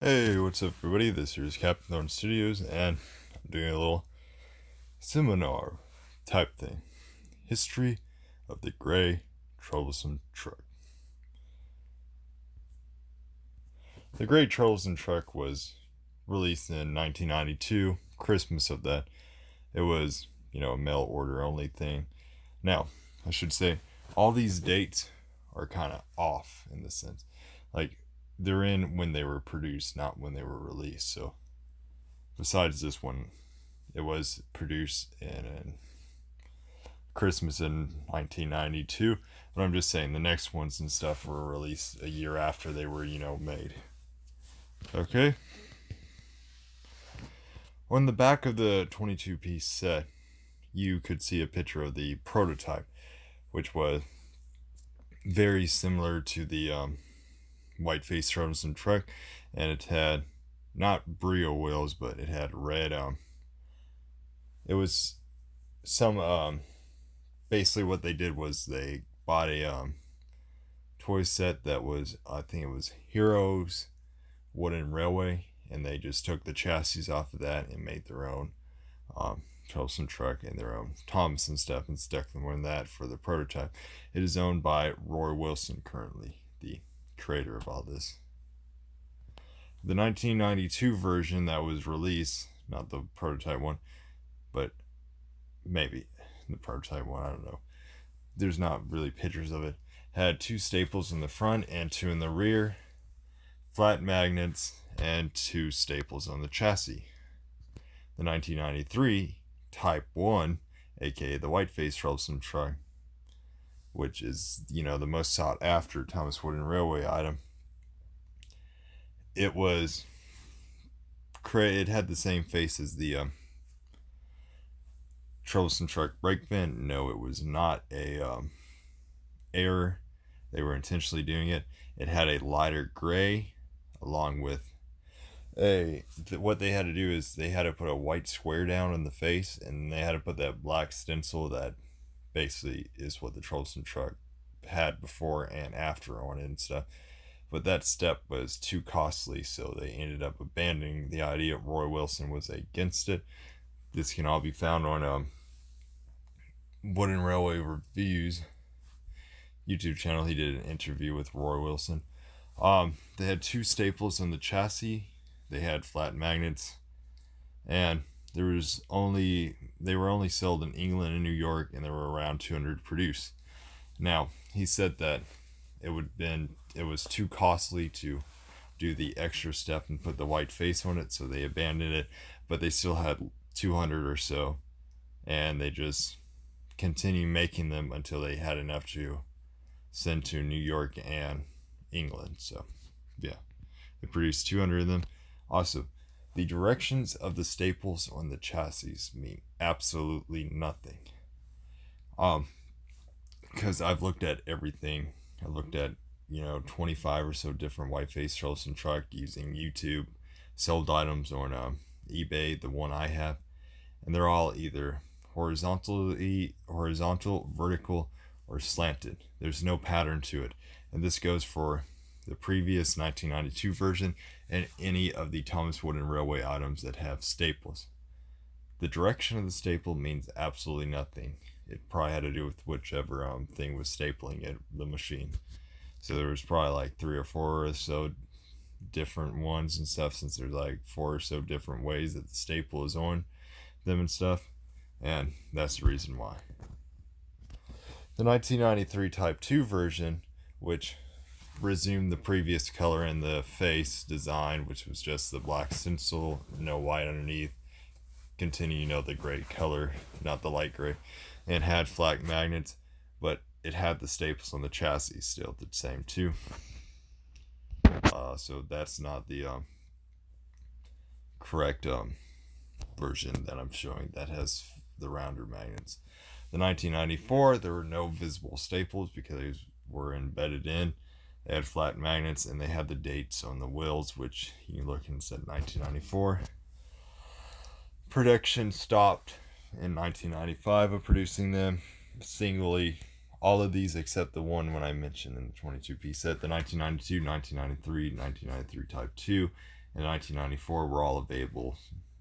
Hey, what's up, everybody? This here is Captain Thorn Studios, and I'm doing a little seminar type thing. History of the gray, troublesome truck. The gray troublesome truck was released in 1992, Christmas of that. It was, a mail order only thing. Now, I should say, all these dates are kind of off in the sense. Like, they're in when they were produced, not when they were released. So, besides this one, it was produced in Christmas in 1992. But I'm just saying the next ones and stuff were released a year after they were, made. Okay? On the back of the 22-piece set, you could see a picture of the prototype, which was very similar to the white face troublesome truck, and it had not brio wheels, but it had red. It was some basically what they did was they bought a toy set that was, I think it was Heroes Wooden Railway, and they just took the chassis off of that and made their own troublesome truck and their own Thompson stuff and stuck them in that for the prototype. It is owned by Roy Wilson currently, the creator of all this. The 1992 version that was released, not the prototype one, but maybe the prototype one, I don't know. There's not really pictures of it. Had 2 staples in the front and 2 in the rear, flat magnets, and 2 staples on the chassis. The 1993 Type 1, aka the white face troublesome truck, which is, the most sought after Thomas Wooden Railway item. It was it had the same face as the troublesome truck brake vent. No, it was not a error. They were intentionally doing it. It had a lighter gray along with what they had to do is they had to put a white square down in the face, and they had to put that black stencil that basically is what the troublesome truck had before and after on it and stuff. But that step was too costly, so they ended up abandoning the idea. Roy Wilson was against it. This can all be found on Wooden Railway Reviews YouTube channel. He did an interview with Roy Wilson. They had 2 staples on the chassis. They had flat magnets, and they were only sold in England and New York, and there were around 200 produced. Now, he said that it was too costly to do the extra step and put the white face on it, so they abandoned it, but they still had 200 or so, and they just continued making them until they had enough to send to New York and England. So, yeah, they produced 200 of them. Also, the directions of the staples on the chassis mean absolutely nothing. Because I've looked at everything. I looked at 25 or so different white face troublesome truck using YouTube sold items on eBay, the one I have, and they're all either horizontal, vertical, or slanted. There's no pattern to it, and this goes for the previous 1992 version and any of the Thomas Wooden Railway items that have staples. The direction of the staple means absolutely nothing. It probably had to do with whichever thing was stapling it, the machine. So there was probably like 3 or 4 or so different ones and stuff, since there's like 4 or so different ways that the staple is on them and stuff, and that's the reason why. The 1993 Type 2 version, which resumed the previous color in the face design, which was just the black stencil, no white underneath, continue, the gray color, not the light gray, and had flat magnets, but it had the staples on the chassis still the same too. So that's not the correct version that I'm showing that has the rounder magnets. The 1994, there were no visible staples because they were embedded in. They had flat magnets, and they had the dates on the wheels, which you can look and said 1994. Production stopped in 1995 of producing them singly. All of these except the one when I mentioned in the 22-piece set, the 1992, 1993, 1993 Type 2, in 1994 were all available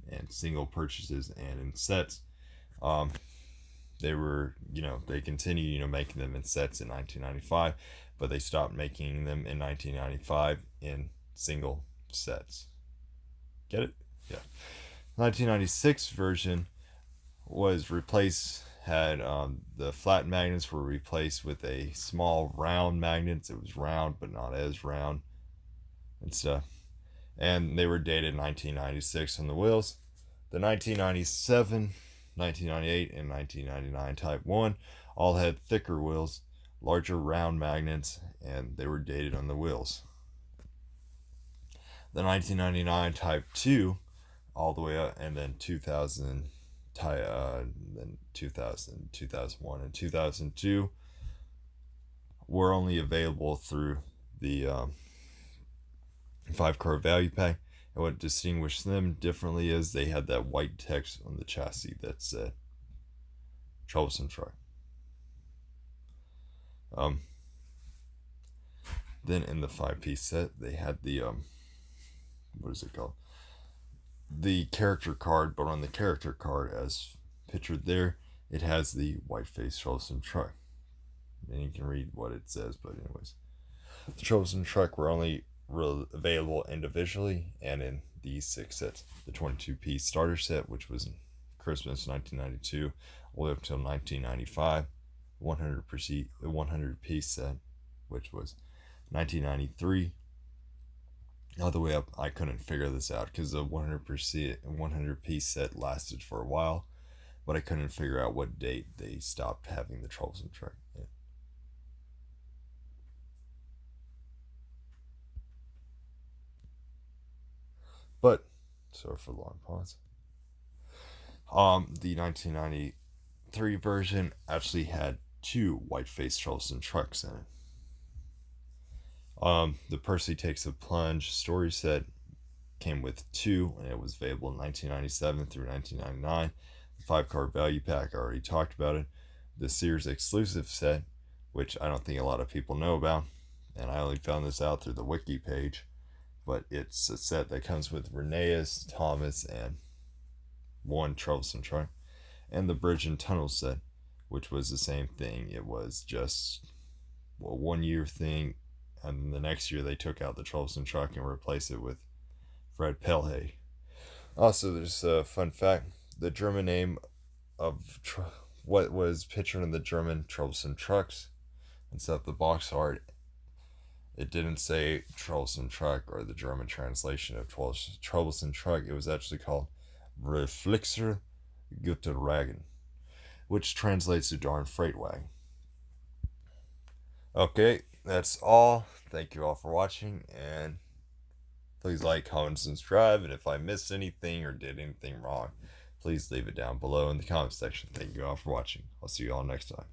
in single purchases and in sets. Um, they were, they continued, making them in sets in 1995, but they stopped making them in 1995 in single sets. Get it? Yeah. 1996 version was replaced, had the flat magnets were replaced with a small round magnets. It was round, but not as round and stuff. And they were dated 1996 on the wheels. The 1997, 1998, and 1999 Type 1 all had thicker wheels, larger round magnets, and they were dated on the wheels. The 1999 Type 2 all the way up, and then 2000, then 2000, 2001, and 2002 were only available through the 5-car value pack. And what distinguished them differently is they had that white text on the chassis that said troublesome truck. Then in the 5-piece set, they had the what is it called? The character card, but on the character card, as pictured there, it has the white face troublesome truck. And you can read what it says, but anyways, the troublesome truck were only available individually and in these 6 sets. The 22-piece starter set, which was in Christmas 1992, all the way up until 1995. 100-piece set, which was 1993. All the way up, I couldn't figure this out because the 100-piece set lasted for a while, but I couldn't figure out what date they stopped having the troublesome truck. Yeah. But, sorry for the long pause. The 1993 version actually had 2 white-faced troublesome trucks in it. The Percy Takes a Plunge story set came with 2, and it was available in 1997 through 1999. The 5-car value pack, I already talked about it. The Sears exclusive set, which I don't think a lot of people know about, and I only found this out through the wiki page, but it's a set that comes with Rheneas, Thomas, and 1 troublesome truck. And the Bridge and Tunnel set, which was the same thing. It was just a 1-year thing, and the next year they took out the troublesome truck and replaced it with Fred Pelhay. Also, there's a fun fact: the German name of what was pictured in the German troublesome trucks and stuff, the box art, it didn't say troublesome truck or the German translation of troublesome truck. It was actually called Reflexer Güterwagen, which translates to darn freight wagon. Okay, that's all. Thank you all for watching, and please like, comment, subscribe, and if I missed anything or did anything wrong, please leave it down below in the comment section. Thank you all for watching. I'll see you all next time.